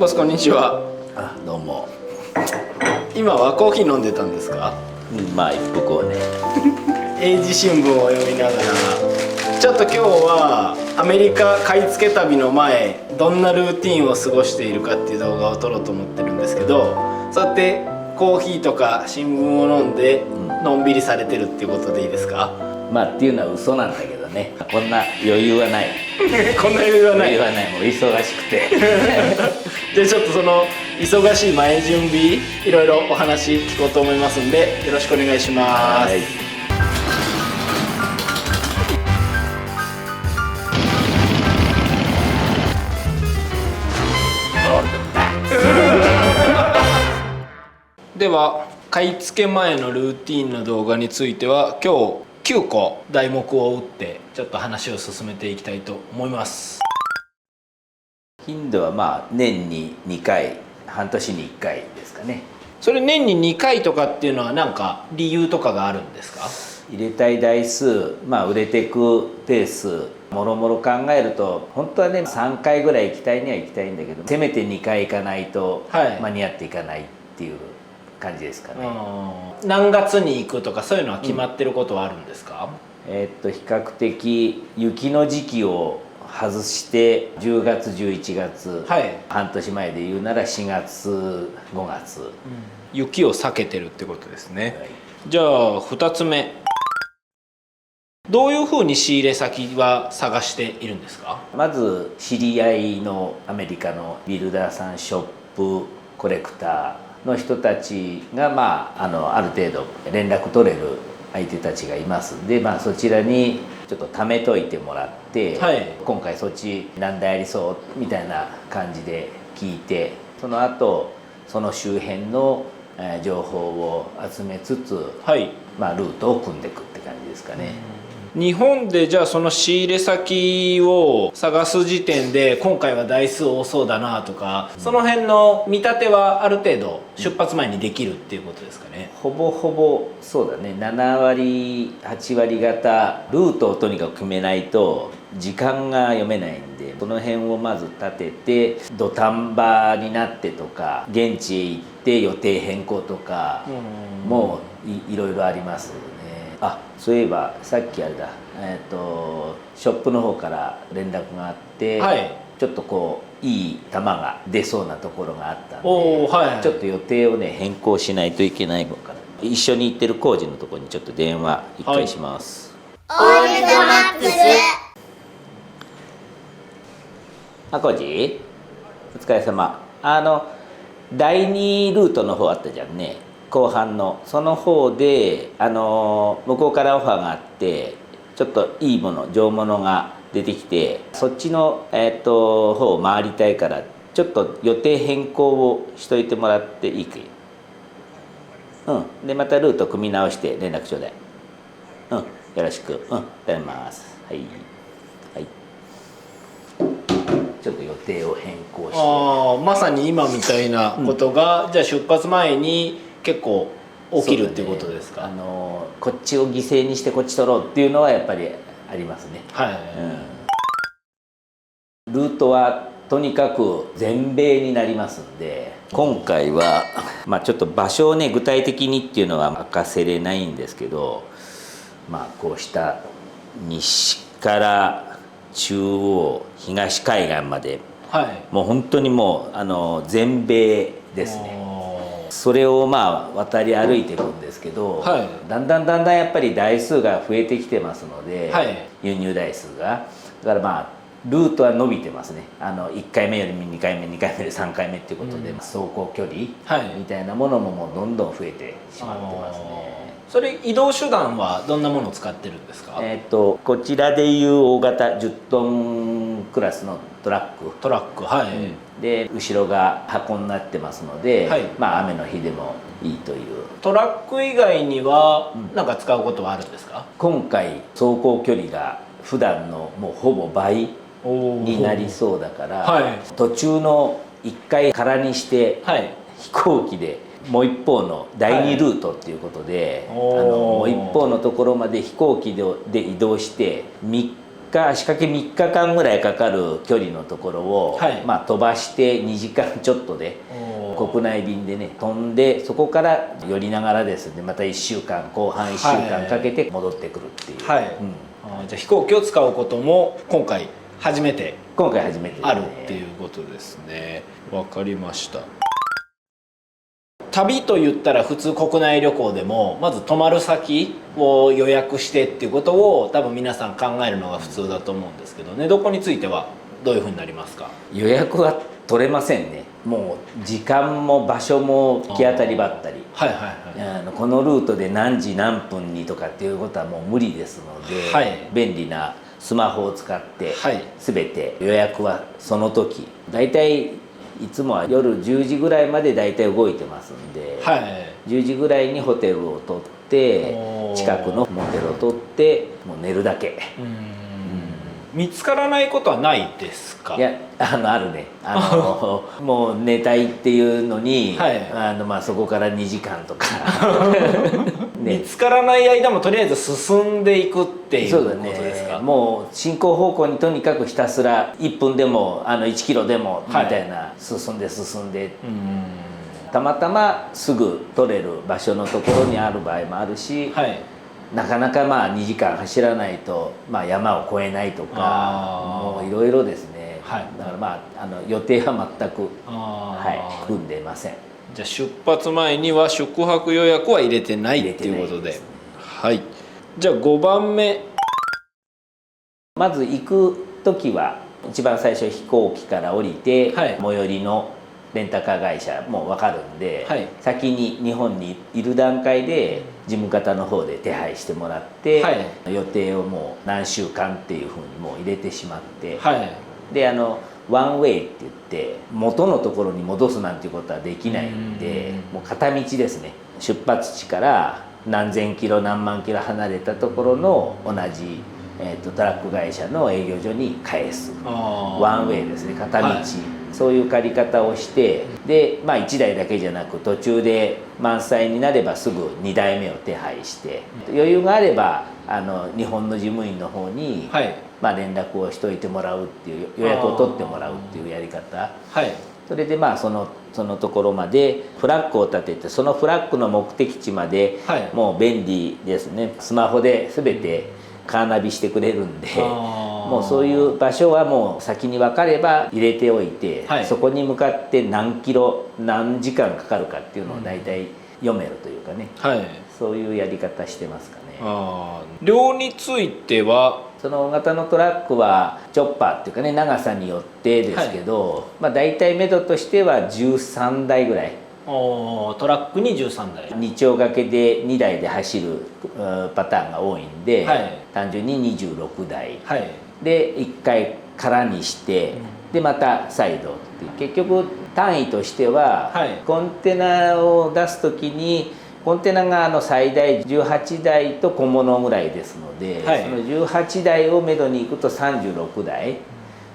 ボスこんにちは。あ、どうも。今はコーヒー飲んでたんですか？まあ一服をね。英字新聞を読みながら、ちょっと今日はアメリカ買い付け旅の前どんなルーティンを過ごしているかっていう動画を撮ろうと思ってるんですけど、そうやってコーヒーとか新聞を飲んでのんびりされてるっていうことでいいですか？まあっていうのは嘘なんだけどね。こんな余裕はない。こんな余裕はない。余裕はない。もう忙しくて。でちょっとその忙しい前準備いろいろお話聞こうと思いますんで、よろしくお願いします。はい。では買い付け前のルーティンの動画については今日9個題目を打ってちょっと話を進めていきたいと思います。頻度はまあ年に2回、半年に1回ですかね。それ年に2回とかっていうのは何か理由とかがあるんですか？入れたい台数、まあ売れていくペース、もろもろ考えると本当はね3回ぐらい行きたいには行きたいんだけど、せめて2回行かないと間に合っていかないっていう感じですかね。何月に行くとかそういうのは決まってることはあるんですか？比較的雪の時期を外して10月11月、はい、半年前で言うなら4月5月、雪を避けてるってことですね。はい、じゃあ2つ目、どういうふうに仕入れ先は探しているんですか？まず知り合いのアメリカのビルダーさん、ショップコレクターの人たちが、まあ、ある程度連絡取れる相手たちがいますんで、まあ、そちらにちょっと貯めといてもらって、はい、今回そっち何台ありそうみたいな感じで聞いて、その後その周辺の情報を集めつつ、はい、まあ、ルートを組んでいくって感じですかね。日本でじゃあその仕入れ先を探す時点で今回は台数多そうだなとか、その辺の見立てはある程度出発前にできるっていうことですかね？ほぼほぼそうだね。7割8割方ルートをとにかく決めないと時間が読めないんで、この辺をまず立てて、土壇場になってとか現地へ行って予定変更とかもいろいろありますね。あ、そういえばさっきあれだ、ショップの方から連絡があって、はい、ちょっとこういい球が出そうなところがあったんで、はい、ちょっと予定をね変更しないといけないのから、一緒に行ってる工事のところにちょっと電話一回します。はい、オールドマックス。あ、工事お疲れ様。第2ルートの方あったじゃんね、後半のその方で向こうからオファーがあって、ちょっといいもの上物が出てきて、そっちの方を回りたいから、ちょっと予定変更をしといてもらっていいかい？でまたルート組み直して連絡ちょうだい。よろしく。頼みます。はいはい。ちょっと予定を変更して、まさに今みたいなことが、じゃあ出発前に結構起きるっていうことですか？こっちを犠牲にしてこっち取ろうっていうのはやっぱりありますね。はい、ルートはとにかく全米になりますんで、今回は、まあ、ちょっと場所をね具体的にっていうのは明かせれないんですけど、まあこうした西から中央東海岸まで、はい、もう本当にもう全米ですね。それをまあ渡り歩いていくんですけど、はい、だんだんやっぱり台数が増えてきてますので、はい、輸入台数がだからまあルートは伸びてますね。1回目よりも2回目2回目より3回目っていうことで、走行距離みたいなものももうどんどん増えてしまってますね。それ移動手段はどんなものを使ってるんですか？こちらでいう大型10トンクラスのトラック、はい、で後ろが箱になってますので、はい、まあ雨の日でもいいという。トラック以外には何か使うことはあるんですか？今回走行距離が普段のもうほぼ倍になりそうだから、はい、途中の1回空にして、はい、飛行機でもう一方の第2ルートっていうことで、もう一方のところまで飛行機で移動して3仕掛け3日間ぐらいかかる距離のところを、はいまあ、飛ばして2時間ちょっとで国内便でね飛んで、そこから寄りながらですねまた1週間後半1週間かけて戻ってくるっていう、はい、うん、じゃあ飛行機を使うことも今回初めて今回初めてですねあるっていうことですね。わかりました。旅と言ったら普通国内旅行でもまず泊まる先を予約してっていうことを多分皆さん考えるのが普通だと思うんですけどね、どこについてはどういうふうになりますか？予約は取れませんね。もう時間も場所も行き当たりばったり、はいはいはい。このルートで何時何分にとかっていうことはもう無理ですので、はい便利なスマホを使ってはい全て予約はその時、だいたいいつもは夜10時ぐらいまでだいたい動いてますんで、はい、10時ぐらいにホテルを取っておー近くのモテルを取ってもう寝るだけ。見つからないことはないですか？いやあるね、もう寝たいっていうのに、はいまあ、そこから2時間とか見つからない間もとりあえず進んでいくっていうこそうだとですか？ね、もう進行方向にとにかくひたすら1分でも1キロでもみはいたいな、進んで進んで、うんたまたますぐ取れる場所のところにある場合もあるし、はい、なかなかまあ2時間走らないと、まあ、山を越えないとかあーもういろいろですね、はいだからまあ予定は全く、あはい、組んでません。じゃあ出発前には宿泊予約は入れてない入れっていうことで、てないですね。はい。じゃあ5番目。まず行く時は一番最初飛行機から降りて、はい最寄りのレンタカー会社もう分かるんで、はい先に日本にいる段階で事務方の方で手配してもらって、はい予定をもう何週間っていうふうにもう入れてしまって、はいでワンウェイって言って元のところに戻すなんていうことはできないんで、もう片道ですね。出発地から何千キロ何万キロ離れたところの同じ、トラック会社の営業所に返すワンウェイですね、片道、はいそういう借り方をして、でまあ1台だけじゃなく途中で満載になればすぐ2台目を手配して、余裕があれば日本の事務員の方に、はいまあ、連絡をしといてもらうっていう、予約を取ってもらうっていうやり方。はいそれでまあそのところまでフラッグを立てて、そのフラッグの目的地まではいもう便利ですね、スマホで全てカーナビしてくれるんで、もうそういう場所はもう先に分かれば入れておいて、はいそこに向かって何キロ何時間かかるかっていうのを大体読めるというかね、はい。そういうやり方してますかね。量についてはその大型のトラックはチョッパーっていうかね、長さによってですけど、まあ大体目処としては13台ぐらい、トラックに13台。2丁掛けで2台で走るパターンが多いんで、はい単純に26台はいで1回空にして、でまた再度っていう、結局単位としては、はいコンテナを出す時にコンテナが最大18台と小物ぐらいですので、はいその18台をめどに行くと36台。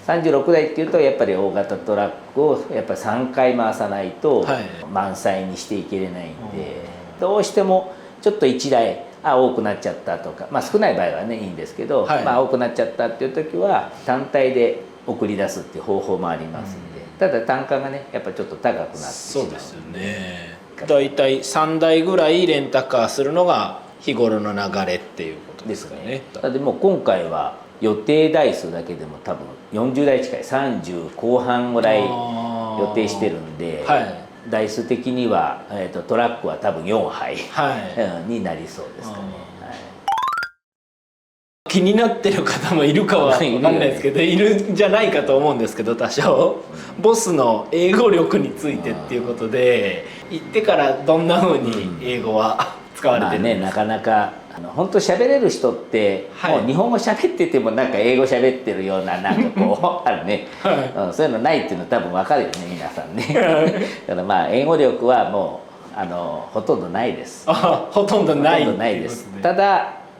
36台っていうとやっぱり大型トラックをやっぱり3回回さないとはい満載にしていけれないんで、どうしてもちょっと1台多くなっちゃったとか、まあ少ない場合はねいいんですけど、はいまあ多くなっちゃったっていう時は単体で送り出すっていう方法もありますんで、ただ単価がねやっぱちょっと高くなってしまう。そうですよね。だいたい3台ぐらいレンタカーするのが日頃の流れっていうことですかね。ただでも今回は予定台数だけでも多分40台近い30後半ぐらい予定してるんで、はい台数的には、トラックは多分4杯、はいになりそうですかね。気になってる方もいるかは分かんないですけど、いるんじゃないかと思うんですけど、多少ボスの英語力についてっていうことで、行ってからどんな風に英語は使われてるんですか？なかなか本当喋れる人って、はいもう日本語喋っててもなんか英語喋ってるようななんかこうあるね、そういうのないっていうの多分分かるよね皆さんね。だからまあ英語力はもうほとんどないです。ほとんどないほとんどないです。っていうこと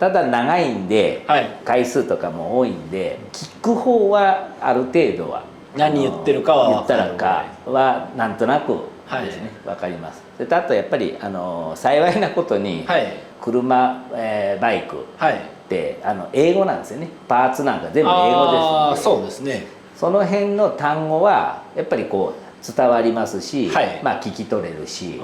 ただ長いんで、はい回数とかも多いんで聞く方はある程度は何言ってるかは言ったら分かかはなんとなくはいですね、分かります。であとやっぱり幸いなことに、はい車、バイクはいって英語なんですよね。パーツなんか全部英語ですので、そうですね。その辺の単語はやっぱりこう伝わりますし、はいまあ聞き取れるし、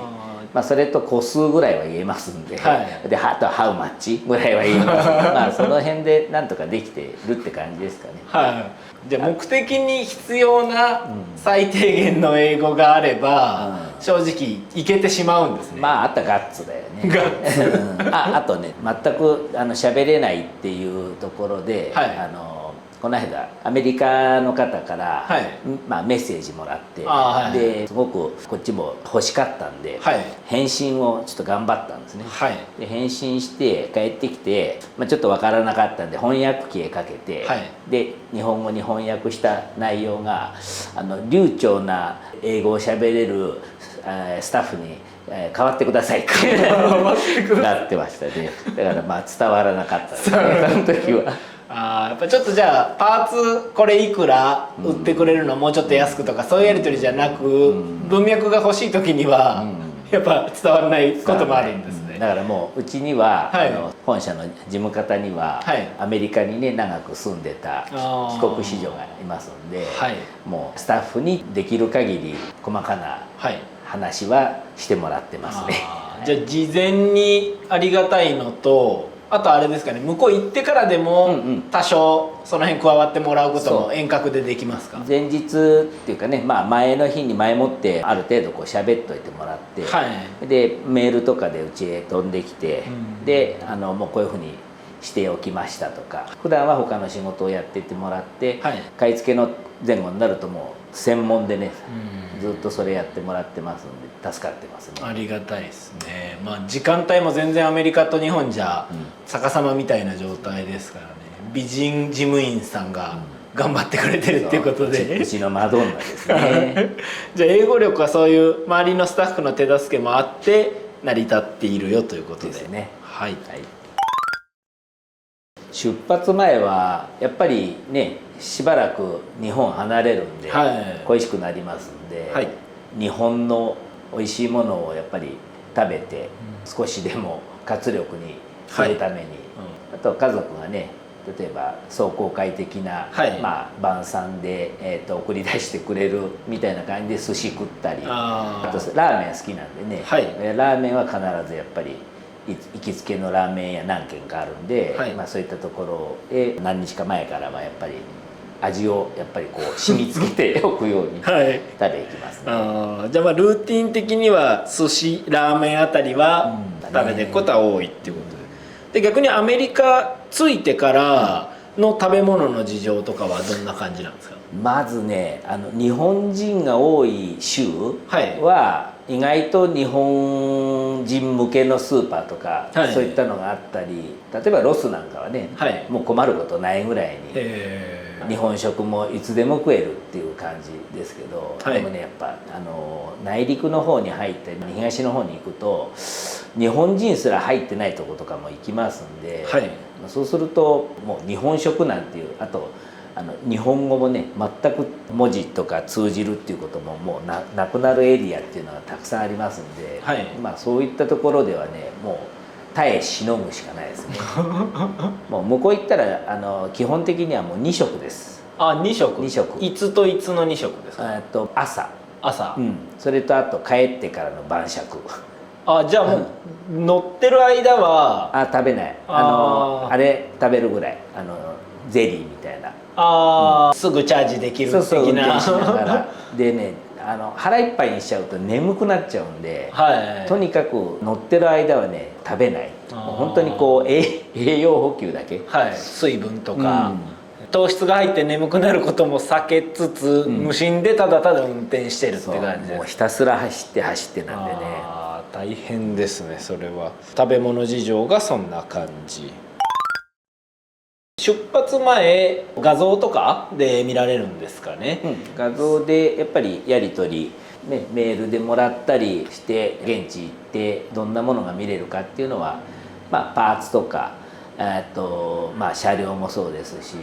まあそれと個数ぐらいは言えますんで、はいであとはハウマッチぐらいは言えますんでまあその辺でなんとかできてるって感じですかね。はい。じゃあ目的に必要な最低限の英語があれば、正直いけてしまうんですね。まああとはガッツだよね。ガッツあとね、全く喋れないっていうところで、はいこの間アメリカの方から、はいまあ、メッセージもらって、はいですごくこっちも欲しかったんで、はい返信をちょっと頑張ったんですね。はいで返信して帰ってきて、まあ、ちょっとわからなかったんで翻訳機へかけて、はいで日本語に翻訳した内容が流暢な英語を喋れるスタッフに変わってくださいってなってましたね。だからまあ伝わらなかったですね、その時は。やっぱちょっとじゃあパーツこれいくら売ってくれるの、もうちょっと安くとかそういうやり取りじゃなく、文脈が欲しい時には、やっぱ伝わらないこともあるんですね。だからもううちには、はい本社の事務方には、はいアメリカにね長く住んでた帰国子女がいますんで、はいもうスタッフにできる限り細かなはい話はしてもらってますね。じゃあ事前にありがたいのと、あとあれですかね、向こう行ってからでも多少その辺加わってもらうことも遠隔でできますか？前日っていうかね、まあ、前の日に前もってある程度こう喋っといてもらって、はいでメールとかでうちへ飛んできて、うんでもうこういうふうにしておきましたとか、普段は他の仕事をやってってもらって、はい買い付けの前後になるともう専門でね、うんずっとそれやってもらってますんで助かってますね。ありがたいですね。まあ時間帯も全然アメリカと日本じゃ逆さまみたいな状態ですからね。美人事務員さんが頑張ってくれてるっていうことうで、ちのマドンナですね。じゃあ英語力はそういう周りのスタッフの手助けもあって成り立っているよということでですね。はい。はい、出発前はやっぱりねしばらく日本離れるんで、はい恋しくなりますんで、はい日本の美味しいものをやっぱり食べて、少しでも活力にするために、あと家族がね例えば壮行会的な、はいまあ、晩餐で、送り出してくれるみたいな感じで寿司食ったり、あとラーメン好きなんでね、はいラーメンは必ずやっぱり行きつけのラーメン屋何軒かあるんで、はいまあ、そういったところへ何日か前からはやっぱり味をやっぱりこう染みつけておくように食はいべ行きますね。じゃあまあルーティン的には寿司ラーメンあたりはうん食べていくことは多いっていうことで、逆にアメリカ着いてからの食べ物の事情とかはどんな感じなんですか？まずね日本人が多い州はいは意外と日本人向けのスーパーとか、はいそういったのがあったり、例えばロスなんかはね、はいもう困ることないぐらいに日本食もいつでも食えるっていう感じですけど、はいでもねやっぱ内陸の方に入って東の方に行くと日本人すら入ってないとことかも行きますんで、はいそうするともう日本食なんていう、あと日本語もね全く文字とか通じるっていうことももうなくなるエリアっていうのがたくさんありますんで、はいまあ、そういったところではねもう耐えしのぐしかないですねもう向こう行ったら基本的にはもう2食です。2食2食いつといつの2食ですか？朝、朝、それとあと帰ってからの晩酌じゃあもう乗ってる間は食べない、あれ食べるぐらいゼリーみたいな、すぐチャージできる的そう運な転しながらでね腹いっぱいにしちゃうと眠くなっちゃうんで、はいとにかく乗ってる間はね食べない、もう本当にこう栄養補給だけ、はい、水分とか、糖質が入って眠くなることも避けつつ、無心でただただ運転してるって感じです。もうひたすら走って走ってなんでね、大変ですね。それは食べ物事情がそんな感じ。出発前画像とかで見られるんですかね？画像でやっぱりやり取り、ね、メールでもらったりして現地行ってどんなものが見れるかっていうのは、まあ、パーツとかまあ、車両もそうですし、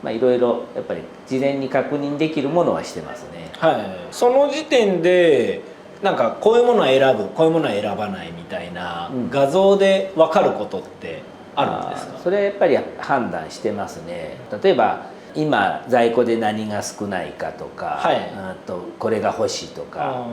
まあ、いろいろやっぱり事前に確認できるものはしてますね。はい、その時点でなんかこういうものは選ぶこういうものは選ばないみたいな、画像で分かることってあるんですか？それはやっぱり判断してますね。例えば今在庫で何が少ないかとか、はい、これが欲しいとか、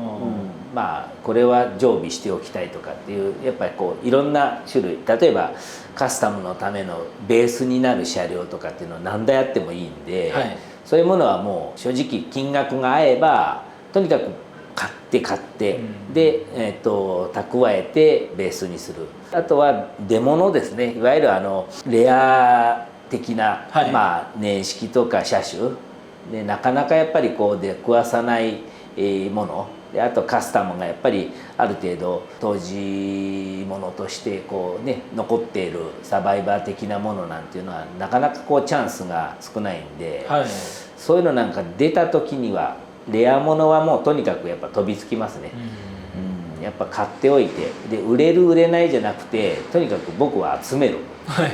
まあこれは常備しておきたいとかっていうやっぱりこういろんな種類、例えばカスタムのためのベースになる車両とかっていうのは何台あってもいいんで、はい、そういうものはもう正直金額が合えばとにかく買って、で、蓄えてベースにする。あとは出物ですね、いわゆるレア的な、はい、まあ年式とか車種でなかなかやっぱりこう出くわさないもので、あとカスタムがやっぱりある程度当時ものとしてこうね残っているサバイバー的なものなんていうのはなかなかこうチャンスが少ないんで、はい、そういうのなんか出た時にはレアものはもうとにかくやっぱ飛びつきますね。やっぱ買っておいて、で売れる売れないじゃなくてとにかく僕は集める、はい、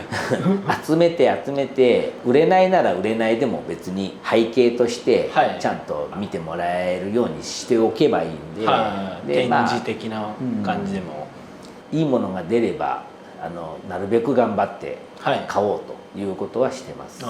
集めて売れないなら売れないでも別に背景としてちゃんと見てもらえるようにしておけばいいんで、はい、で展示的な感じでも、いいものが出ればなるべく頑張って買おうということはしてます、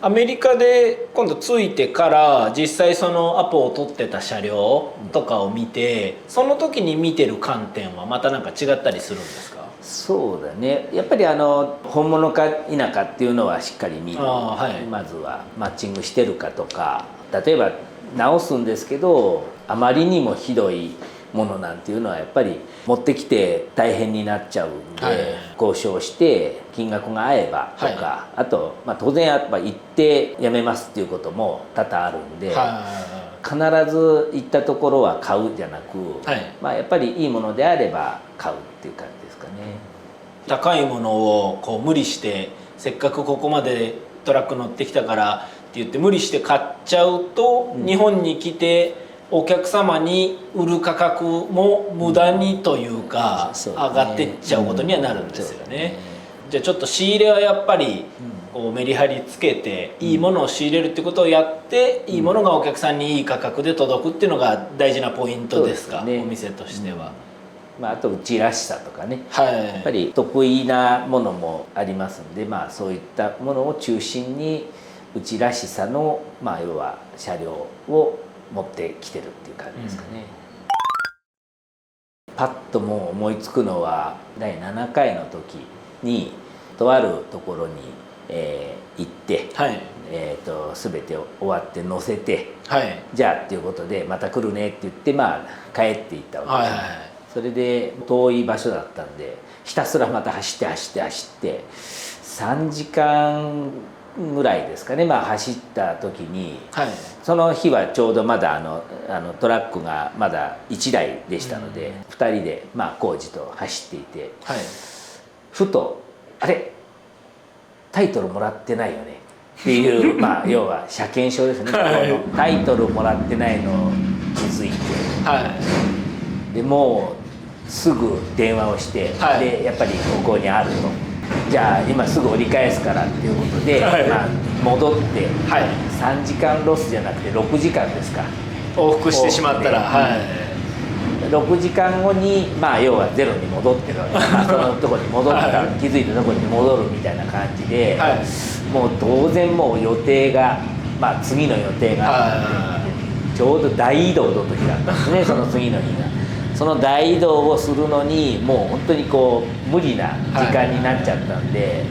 アメリカで今度着いてから実際そのアポを取ってた車両とかを見て、その時に見てる観点はまたなんか違ったりするんですか？そうだね、やっぱり本物か否かっていうのはしっかり見る、はい、まずはマッチングしてるかとか、例えば直すんですけどあまりにもひどいものなんていうのはやっぱり持ってきて大変になっちゃうんで、はい、交渉して金額が合えばとか、はい、あと、まあ、当然やっぱ行ってやめますっていうことも多々あるんで、はい、必ず行ったところは買うじゃなく、はい、まあ、やっぱりいいものであれば買うっていう感じですかね。高いものをこう無理してせっかくここまでトラック乗ってきたからって言って無理して買っちゃうと、日本に来てお客様に売る価格も無駄にというか、上がってっちゃうことにはなるんですよね。じゃあちょっと仕入れはやっぱりこうメリハリつけていいものを仕入れるってことをやって、いいものがお客さんにいい価格で届くっていうのが大事なポイントですか、お店としては。まあ、あとうちらしさとかね、はい、やっぱり得意なものもありますんで、まあ、そういったものを中心にうちらしさの、まあ、要は車両を持ってきてるっていう感じですかね。パッともう思いつくのは第7回の時にとあるところに、行って、はい、全て終わって乗せて、はい、じゃあっていうことでまた来るねって言って、まあ、帰っていったわけです、はいはい、それで遠い場所だったんでひたすらまた走って3時間ぐらいですかね、まあ、走った時に、はい、その日はちょうどまだトラックがまだ1台でしたので、2人で、まあ、工事と走っていて、はい、ふと「あれタイトルもらってないよね」っていうまあ要は車検証ですね、はい、このタイトルもらってないのを気づいて、はい、でもうすぐ電話をして、はい、でやっぱりここにあると。じゃあ今すぐ折り返すからっていうことで、はい、まあ、戻って、はい、3時間ロスじゃなくて6時間ですか往復してしまったら、はい、6時間後に、まあ、要はゼロに戻ってるわけです、まあ、そのところに戻った、はい、気づいたところに戻るみたいな感じで、はい、もう当然もう予定が、まあ、次の予定が、はい、ちょうど大移動の時だったんですねその次の日が。その大移動をするのにもう本当にこう無理な時間になっちゃったんで、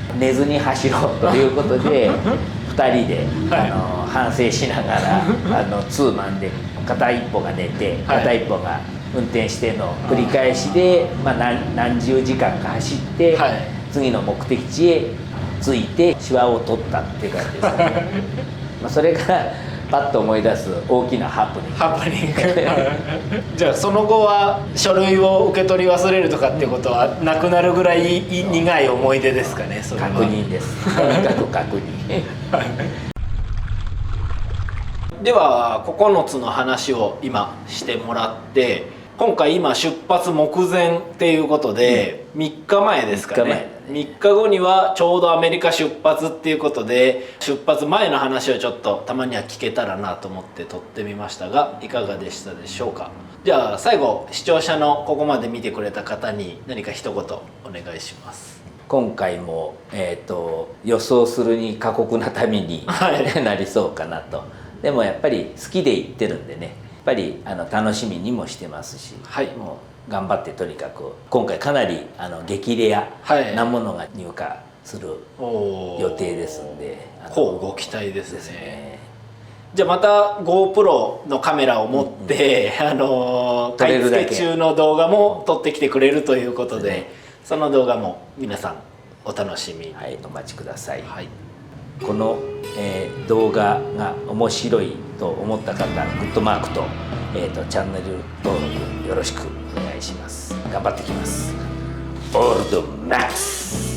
はい、寝ずに走ろうということで2人で、はい、反省しながらツーマンで片一方が寝て片一方が運転しての繰り返しで、まあ、何十時間か走って、はい、次の目的地へ着いてシワを取ったっていう感じですかねまあそれがパッと思い出す大きなハプニングじゃあその後は書類を受け取り忘れるとかっていうことはなくなるぐらい苦い思い出ですかね。それは確認ですとにかく確認では9つの話を今してもらって、今回今出発目前っていうことで、3日前ですかね。3日後にはちょうどアメリカ出発っていうことで、出発前の話をちょっとたまには聞けたらなと思って撮ってみましたが、いかがでしたでしょうか。じゃあ最後視聴者のここまで見てくれた方に何か一言お願いします。今回も、予想するに過酷な旅に、はい、なりそうかなと。でもやっぱり好きで行ってるんでね、やっぱり楽しみにもしてますし、はい、もう頑張ってとにかく今回かなり激レアなものが入荷する予定ですんで、こうご期待ですね。じゃあまた GoPro のカメラを持って、買い付け中の動画も撮ってきてくれるということで、その動画も皆さんお楽しみに、はい、お待ちください。はい、この、動画が面白いと思った方、グッドマークと、チャンネル登録よろしくお願いします。頑張ってきます。オールドマックス。